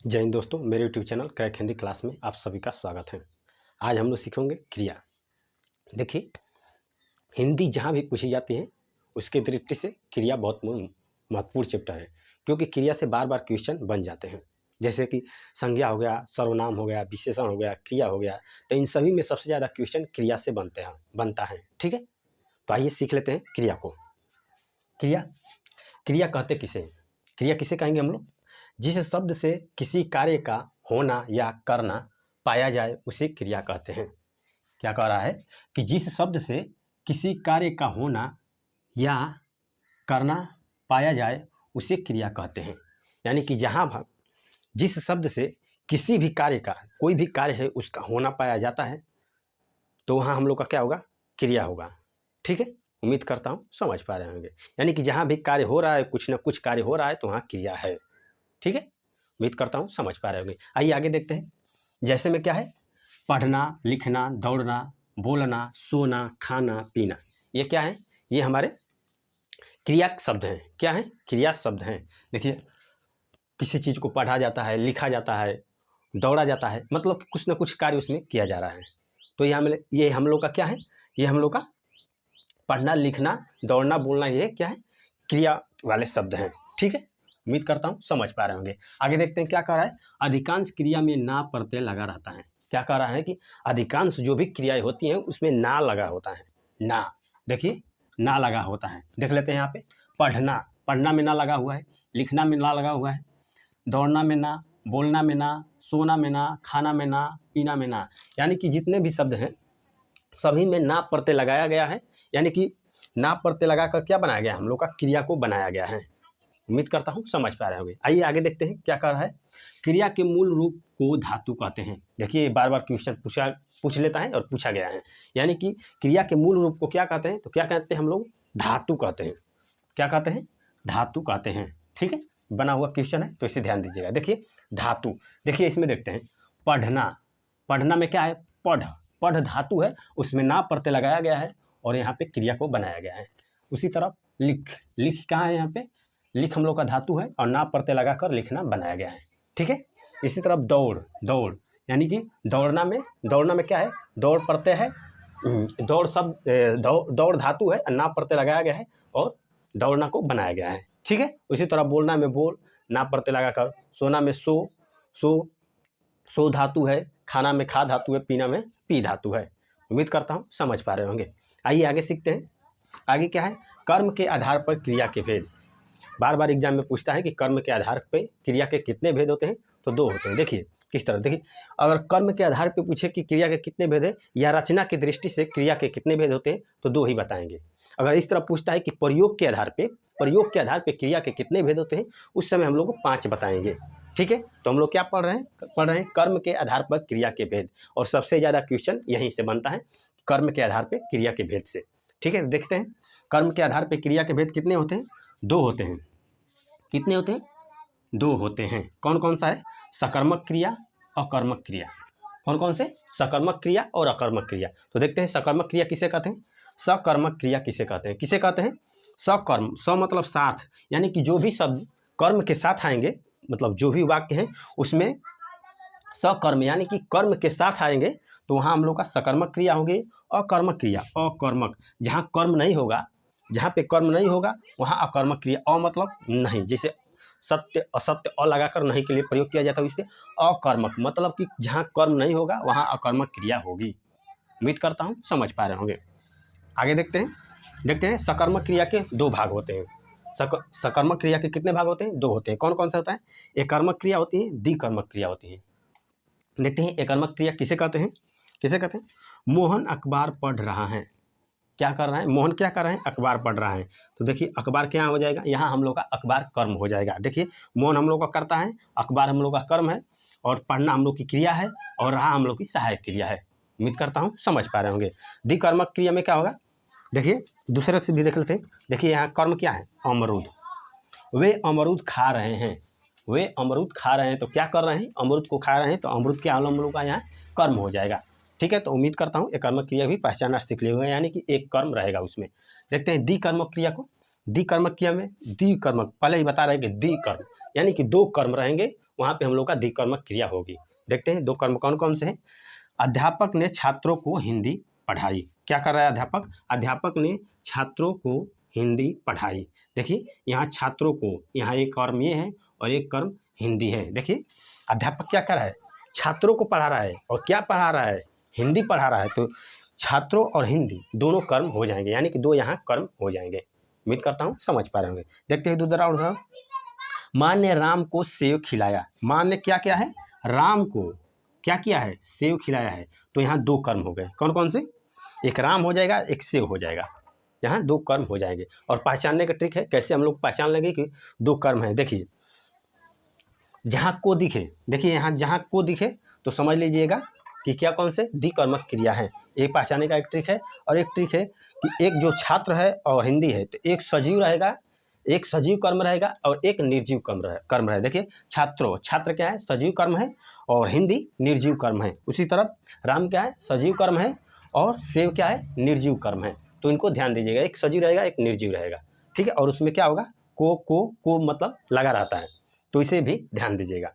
जय हिंद दोस्तों, मेरे YouTube channel crack Hindi class में आप सभी का स्वागत है। आज हम लोग सीखेंगे क्रिया। देखिए, हिंदी जहाँ भी पूछी जाती है उसके दृष्टि से क्रिया बहुत महत्वपूर्ण चैप्टर है, क्योंकि क्रिया से बार बार क्वेश्चन बन जाते हैं। जैसे कि संज्ञा हो गया, सर्वनाम हो गया, विशेषण हो गया, क्रिया हो गया, तो इन सभी में सबसे ज़्यादा क्वेश्चन क्रिया से बनता है। ठीक है, तो आइए सीख लेते हैं क्रिया को। क्रिया क्रिया कहते किसे हैं? क्रिया किसे कहेंगे हम लोग? जिस शब्द से किसी कार्य का होना या करना पाया जाए उसे क्रिया कहते हैं। क्या कह रहा है कि जिस शब्द से किसी कार्य का होना या करना पाया जाए उसे क्रिया कहते हैं। यानी कि जिस शब्द से किसी भी कार्य का, कोई भी कार्य है उसका होना पाया जाता है, तो वहाँ हम लोग का क्या होगा? क्रिया होगा। ठीक है, उम्मीद करता हूँ समझ पा रहे होंगे। यानी कि जहाँ भी कार्य हो रहा है, कुछ ना कुछ कार्य हो रहा है, तो वहाँ क्रिया है। ठीक है, उम्मीद करता हूँ समझ पा रहे होंगे। आइए आगे देखते हैं। जैसे में क्या है? पढ़ना, लिखना, दौड़ना, बोलना, सोना, खाना, पीना, ये क्या है? ये हमारे क्रिया शब्द हैं। क्या है? क्रिया शब्द हैं। देखिए, किसी चीज़ को पढ़ा जाता है, लिखा जाता है, दौड़ा जाता है, मतलब कुछ ना कुछ कार्य उसमें किया जा रहा है। तो ये हम लोग का क्या है? ये हम लोग का पढ़ना, लिखना, दौड़ना, बोलना, ये क्या है? क्रिया वाले शब्द हैं। ठीक है, उम्मीद करता हूँ समझ पा रहे होंगे। आगे देखते हैं क्या कह रहा है। अधिकांश क्रिया में ना प्रत्यय लगा रहता है। क्या कह रहा है कि अधिकांश जो भी क्रियाएं होती हैं उसमें ना लगा होता है। ना, देखिए, ना लगा होता है। देख लेते हैं यहाँ पे। पढ़ना, पढ़ना में ना लगा हुआ है। लिखना में ना लगा हुआ है। दौड़ना में ना, बोलना में ना, सोना में ना, खाना में ना, पीना में ना, यानी कि जितने भी शब्द हैं सभी में ना प्रत्यय लगाया गया है। यानी कि ना प्रत्यय लगाकर क्या बनाया गया? हम लोग का क्रिया को बनाया गया है। उम्मीद करता हूँ समझ पा रहे होंगे। आइए आगे देखते हैं क्या कह रहा है। क्रिया के मूल रूप को धातु कहते हैं। देखिए, बार बार क्वेश्चन पूछ लेता है और पूछा गया है। यानी कि क्रिया के मूल रूप को क्या कहते हैं? तो क्या कहते हैं हम लोग? धातु कहते हैं। क्या कहते हैं? धातु कहते हैं। ठीक है, बना हुआ क्वेश्चन है तो इसे ध्यान दीजिएगा। देखिए, धातु, देखिए इसमें देखते हैं। पढ़ना, पढ़ना में क्या है? पढ़ धातु है, उसमें ना प्रत्यय लगाया गया है और यहाँ पे क्रिया को बनाया गया है। उसी तरह लिख कहाँ है? यहाँ पे लिख हम लोग का धातु है और ना प्रत्यय लगाकर लिखना बनाया गया है। ठीक है, इसी तरह दौड़, यानी कि दौड़ना में क्या है? दौड़ प्रत्यय है। दौड़ धातु है, ना प्रत्यय लगाया गया है और दौड़ना को बनाया गया है। ठीक है, उसी तरह बोलना में बोल, ना प्रत्यय लगाकर। सोना में सो धातु है। खाना में खा धातु है। पीना में पी धातु है। उम्मीद करता हूँ समझ पा रहे होंगे। आइए आगे सीखते हैं। आगे क्या है? कर्म के आधार पर क्रिया के भेद। बार बार एग्जाम में पूछता है कि कर्म के आधार पर क्रिया के कितने भेद होते हैं? तो 2 होते हैं। देखिए किस तरह, देखिए, अगर कर्म के आधार पर पूछे कि क्रिया के कितने भेद है या रचना की दृष्टि से क्रिया के कितने भेद होते हैं, तो 2 ही बताएंगे। अगर इस तरह पूछता है कि प्रयोग के आधार पर क्रिया के कितने भेद होते हैं, उस समय हम लोग को 5 बताएंगे। ठीक है, तो हम लोग क्या पढ़ रहे हैं? कर्म के आधार पर क्रिया के भेद, और सबसे ज़्यादा क्वेश्चन यहीं से बनता है, कर्म के आधार पर क्रिया के भेद से। ठीक है, देखते हैं कर्म के आधार पर क्रिया के भेद कितने होते हैं? 2 होते हैं। कितने होते हैं? 2 होते हैं। कौन कौन सा है? सकर्मक क्रिया, अकर्मक क्रिया। कौन कौन से? सकर्मक क्रिया और अकर्मक क्रिया। तो देखते हैं सकर्मक क्रिया किसे कहते हैं, सकर्मक क्रिया किसे कहते हैं। किसे कहते हैं? सकर्म, स मतलब साथ, यानी कि जो भी शब्द कर्म के साथ आएंगे, मतलब जो भी वाक्य है उसमें सकर्म यानी कि कर्म के साथ आएंगे, तो वहाँ हम लोग का सकर्मक क्रिया होगी। अकर्मक क्रिया, अकर्मक, जहाँ कर्म नहीं होगा, जहाँ पे कर्म नहीं होगा वहाँ अकर्मक क्रिया। अ मतलब नहीं, जैसे सत्य असत्य अ लगाकर नहीं के लिए प्रयोग किया जाता है, इससे अकर्मक, मतलब कि जहाँ कर्म नहीं होगा वहाँ अकर्मक क्रिया होगी। उम्मीद करता हूँ समझ पा रहे होंगे। आगे देखते हैं सकर्मक क्रिया के 2 भाग होते हैं। सकर्मक क्रिया के कितने भाग होते हैं? 2 होते हैं। कौन कौन सा होता है? एकर्मक क्रिया होती है, द्विकर्मक क्रिया होती है। देखते हैं एकर्मक क्रिया किसे कहते हैं। किसे कहते हैं? मोहन अखबार पढ़ रहा है। क्या कर रहा है? मोहन क्या कर रहे हैं? अखबार पढ़ रहा है। तो देखिए अखबार क्या हो जाएगा? यहाँ हम लोग का अखबार कर्म हो जाएगा। देखिए, मोहन हम लोग का करता है, अखबार हम लोग का कर्म है, और पढ़ना हम लोग की क्रिया है, और रहा हम लोग की सहायक क्रिया है। उम्मीद करता हूँ समझ पा रहे होंगे। द्विकर्मक क्रिया में क्या होगा? देखिए दूसरे से भी देख लेते हैं। देखिए यहाँ कर्म क्या है? अमरूद। वे अमरूद खा रहे हैं। वे अमरूद खा रहे हैं, तो क्या कर रहे हैं? अमरूद को खा रहे हैं, तो अमरूद के हम लोग का यहाँ कर्म हो जाएगा। ठीक है, तो उम्मीद करता हूँ एकर्मक क्रिया भी पहचानना सीख लिए होंगे, यानी कि एक कर्म रहेगा उसमें। देखते हैं द्विकर्मक क्रिया को। द्विकर्मक क्रिया में द्विकर्मक, पहले ही बता रहे हैं कि द्विकर्म यानी कि 2 कर्म रहेंगे वहाँ पे हम लोग का द्विकर्मक क्रिया होगी। देखते हैं 2 कर्म कौन कौन से हैं। अध्यापक ने छात्रों को हिंदी पढ़ाई। क्या कर रहा है अध्यापक? अध्यापक ने छात्रों को हिंदी पढ़ाई। देखिए यहाँ छात्रों को, यहाँ एक कर्म ये है और एक कर्म हिंदी है। देखिए अध्यापक क्या कर रहा है? छात्रों को पढ़ा रहा है। और क्या पढ़ा रहा है? हिंदी पढ़ा रहा है। तो छात्रों और हिंदी दोनों कर्म हो जाएंगे, यानी कि 2 यहाँ कर्म हो जाएंगे। उम्मीद करता हूँ समझ पा रहे होंगे। देखते हैं दूसरा उदाहरण। माँ ने राम को सेव खिलाया। माँ ने क्या किया है? राम को क्या किया है? सेव खिलाया है। तो यहाँ 2 कर्म हो गए। कौन कौन से? एक राम हो जाएगा, एक सेव हो जाएगा। यहाँ 2 कर्म हो जाएंगे। और पहचानने का ट्रिक है, कैसे हम लोग पहचान लेंगे कि 2 कर्म है। देखिए जहाँ को दिखे, देखिए यहाँ जहाँ को दिखे तो समझ लीजिएगा कि क्या कौन से द्विकर्मक क्रिया है। एक पहचानने का एक ट्रिक है। और एक ट्रिक है कि एक जो छात्र है और हिंदी है तो एक सजीव रहेगा, एक सजीव कर्म रहेगा और एक निर्जीव कर्म रहे। देखिए छात्र क्या है? सजीव कर्म है और हिंदी निर्जीव कर्म है। उसी तरफ राम क्या है? सजीव कर्म है और सेव क्या है? निर्जीव कर्म है। तो इनको ध्यान दीजिएगा, एक सजीव रहेगा, एक निर्जीव रहेगा, ठीक है। और उसमें क्या होगा? को मतलब लगा रहता है, तो इसे भी ध्यान दीजिएगा।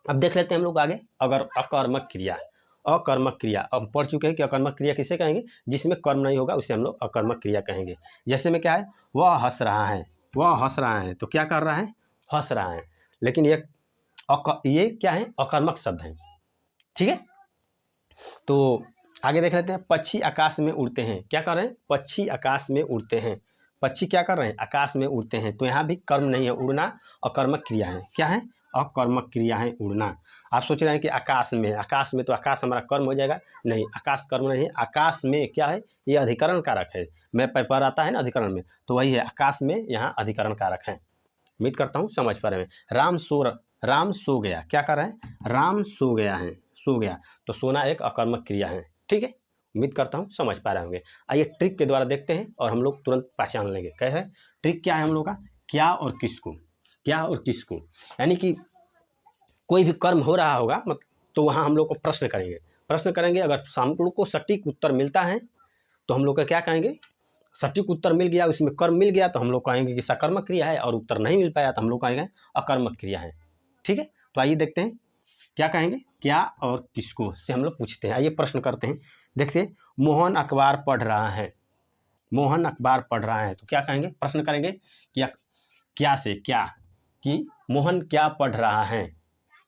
अब देख लेते हैं हम लोग आगे। अगर अकर्मक क्रिया, अकर्मक क्रिया अब पढ़ चुके हैं कि अकर्मक क्रिया किसे कहेंगे? जिसमें कर्म नहीं होगा उसे हम लोग अकर्मक क्रिया कहेंगे। जैसे में क्या है? वह हंस रहा है। वह हंस रहा है तो क्या कर रहा है? हंस रहा है। लेकिन ये क्या है? अकर्मक शब्द है, ठीक है। तो आगे देख लेते हैं। पक्षी आकाश में उड़ते हैं। क्या कर रहे हैं? पक्षी आकाश में उड़ते हैं। पक्षी क्या कर रहे हैं? आकाश में उड़ते हैं। तो यहाँ भी कर्म नहीं है, उड़ना अकर्मक क्रिया है। क्या है? अकर्मक क्रिया है उड़ना। आप सोच रहे हैं कि आकाश में तो आकाश हमारा कर्म हो जाएगा। नहीं, आकाश कर्म नहीं है। आकाश में क्या है? ये अधिकरण कारक है। मैं पेपर आता है ना अधिकरण में, तो वही है, आकाश में यहाँ अधिकरण कारक है। उम्मीद करता हूँ समझ पा रहे हैं। राम सो गया। क्या कर रहे हैं? राम सो गया है, सो गया। तो सोना एक अकर्मक क्रिया है, ठीक है। उम्मीद करता हूँ समझ पा रहे होंगे। आइए ट्रिक के द्वारा देखते हैं और हम लोग तुरंत पहचान लेंगे। क्या है ट्रिक? क्या है हम लोग का? क्या और किसको, क्या और किसको, यानी कि कोई भी कर्म हो रहा होगा तो वहाँ हम लोग को प्रश्न करेंगे। अगर हम लोग को सटीक उत्तर मिलता है तो हम लोग का क्या कहेंगे? सटीक उत्तर मिल गया, उसमें कर्म मिल गया तो हम लोग कहेंगे कि सकर्मक क्रिया है। और उत्तर नहीं मिल पाया तो हम लोग कहेंगे अकर्मक क्रिया है, ठीक है। तो आइए देखते हैं क्या कहेंगे। क्या और किसको से हम लोग पूछते हैं। आइए प्रश्न करते हैं। देखते हैं, मोहन अखबार पढ़ रहा है। मोहन अखबार पढ़ रहा है तो क्या कहेंगे? प्रश्न करेंगे क्या से क्या, कि मोहन क्या पढ़ रहा है।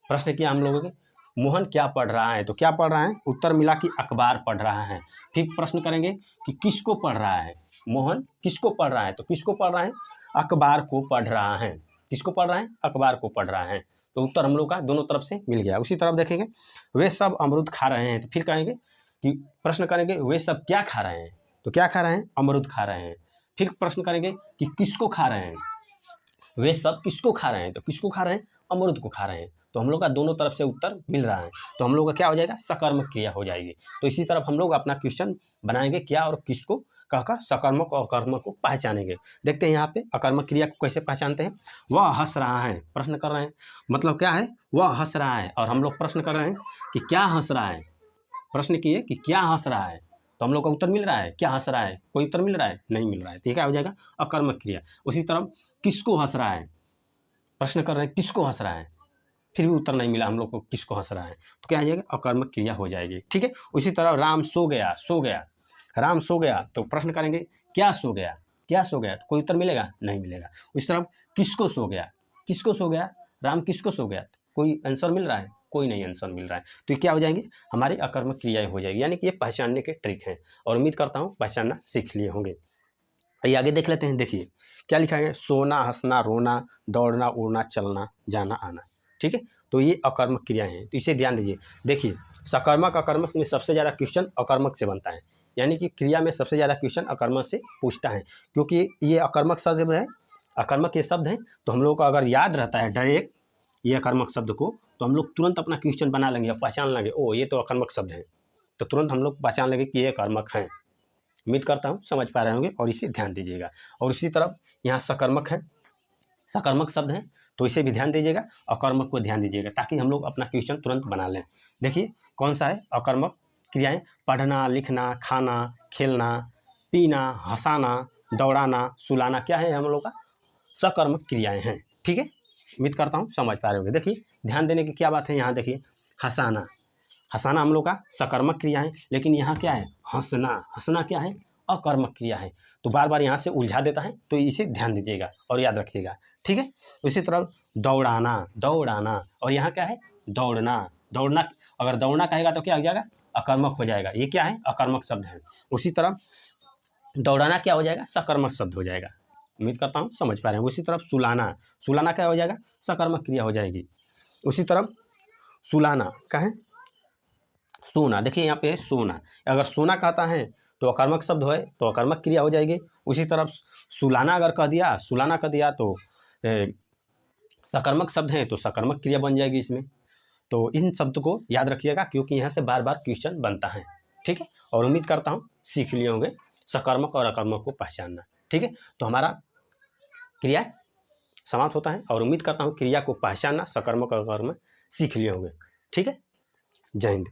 प्रश्न किया हम लोगों के, मोहन क्या पढ़ रहा है तो क्या पढ़ रहा है? उत्तर मिला कि अखबार पढ़ रहा है। फिर प्रश्न करेंगे कि किसको पढ़ रहा है। मोहन किसको पढ़ रहा है तो किसको पढ़ रहा है? अखबार को पढ़ रहा है। किसको पढ़ रहा है? अखबार को पढ़ रहा है। तो उत्तर हम लोग का दोनों तरफ से मिल गया। उसी तरफ देखेंगे, वे सब अमरूद खा रहे हैं। तो फिर कहेंगे कि प्रश्न करेंगे वे सब क्या खा रहे हैं तो क्या खा रहे हैं? अमरूद खा रहे हैं। फिर प्रश्न करेंगे कि किसको खा रहे हैं। वे सब किसको खा रहे हैं तो किसको खा रहे हैं? अमरूद को खा रहे हैं। तो हम लोग का दोनों तरफ से उत्तर मिल रहा है। तो हम लोग का क्या हो जाएगा? सकर्मक क्रिया हो जाएगी। तो इसी तरफ हम लोग अपना क्वेश्चन बनाएंगे, क्या और किसको कहकर सकर्मक और अकर्मक को पहचानेंगे। देखते हैं यहाँ पे अकर्मक क्रिया को कैसे पहचानते हैं। वह हंस रहा है, प्रश्न कर रहे हैं, मतलब क्या है? वह हंस रहा है। और हम लोग प्रश्न कर रहे हैं कि क्या हंस रहा है। प्रश्न किए कि क्या हंस रहा है तो हम लोग का उत्तर मिल रहा है। क्या हंस रहा है? कोई उत्तर मिल रहा है? नहीं मिल रहा है। तो क्या हो जाएगा? अकर्मक क्रिया। उसी तरफ किसको हंस रहा है, प्रश्न कर रहे हैं किसको हंस रहा है, फिर भी उत्तर नहीं मिला हम लोग को किसको हंस रहा है, तो क्या हो जाएगा? अकर्मक क्रिया हो जाएगी, ठीक है। उसी तरह राम सो गया, राम सो गया तो प्रश्न करेंगे क्या सो गया, तो कोई उत्तर मिलेगा? नहीं मिलेगा। उस तरफ किसको सो गया, राम किसको सो गया, कोई आंसर मिल रहा है? कोई नहीं आंसर मिल रहा है। तो ये क्या हो जाएंगे? हमारी अकर्मक क्रियाएं हो जाएगी। यानी कि ये पहचानने के ट्रिक हैं और उम्मीद करता हूँ पहचानना सीख लिए होंगे। आइए आगे देख लेते हैं। देखिए क्या लिखा है? सोना, हंसना, रोना, दौड़ना, उड़ना, चलना, जाना, आना, ठीक है। तो ये अकर्मक क्रियाएं हैं, तो इसे ध्यान दीजिए। देखिए सकर्मक अकर्मक में सबसे ज़्यादा क्वेश्चन अकर्मक से बनता है, यानी कि क्रिया में सबसे ज़्यादा क्वेश्चन अकर्मक से पूछता है, क्योंकि ये अकर्मक शब्द है, अकर्मक ये शब्द हैं। तो हम लोग को अगर याद रहता है डायरेक्ट ये अकर्मक शब्द को, तो हम लोग तुरंत अपना क्वेश्चन बना लेंगे और पहचान लेंगे, ओ ये तो अकर्मक शब्द है, तो तुरंत हम लोग पहचान लेंगे कि ये अकर्मक है। उम्मीद करता हूँ समझ पा रहे होंगे और इसे ध्यान दीजिएगा। और इसी तरफ यहाँ सकर्मक है, सकर्मक शब्द है, तो इसे भी ध्यान दीजिएगा। अकर्मक को ध्यान दीजिएगा ताकि हम लोग अपना क्वेश्चन तुरंत बना लें। देखिए कौन सा है अकर्मक क्रियाएं? पढ़ना, लिखना, खाना, खेलना, पीना, हंसाना, दौड़ाना, सुलाना, क्या है हम लोग का? सकर्मक क्रियाएं हैं, ठीक है। उम्मीद करता हूँ समझ पा रहे होंगे। देखिए ध्यान देने की क्या बात है, यहाँ देखिए हंसाना, हंसाना हम लोग का सकर्मक क्रिया है, लेकिन यहाँ क्या है हंसना, हंसना क्या है अकर्मक क्रिया है। तो बार बार यहाँ से उलझा देता है, तो इसे ध्यान दीजिएगा और याद रखिएगा, ठीक है। उसी तरह दौड़ाना, दौड़ाना, और यहाँ क्या है दौड़ना, दौड़ना, अगर दौड़ना कहेगा तो क्या हो जाएगा अकर्मक हो जाएगा, ये क्या है अकर्मक शब्द है। उसी तरह दौड़ाना क्या हो जाएगा सकर्मक शब्द हो जाएगा। उम्मीद करता हूँ समझ पा रहे हैं। उसी तरफ सुलाना, सुलाना क्या हो जाएगा सकर्मक क्रिया हो जाएगी। उसी तरफ सुलाना क्या है सोना, देखिए यहाँ पे सोना, अगर सोना कहता है तो अकर्मक शब्द है तो अकर्मक क्रिया हो जाएगी। उसी तरफ सुलाना अगर कह दिया, सुलाना कह दिया तो सकर्मक शब्द है तो सकर्मक क्रिया बन जाएगी इसमें। तो इन शब्द को याद रखिएगा क्योंकि यहाँ से बार बार क्वेश्चन बनता है, ठीक है। और उम्मीद करता हूँ सीख लिए होंगे सकर्मक और अकर्मक को पहचानना, ठीक है। तो हमारा क्रिया समाप्त होता है और उम्मीद करता हूँ क्रिया को पहचानना सकर्मक और अकर्मक सीख लिए होंगे, ठीक है। जय हिंद।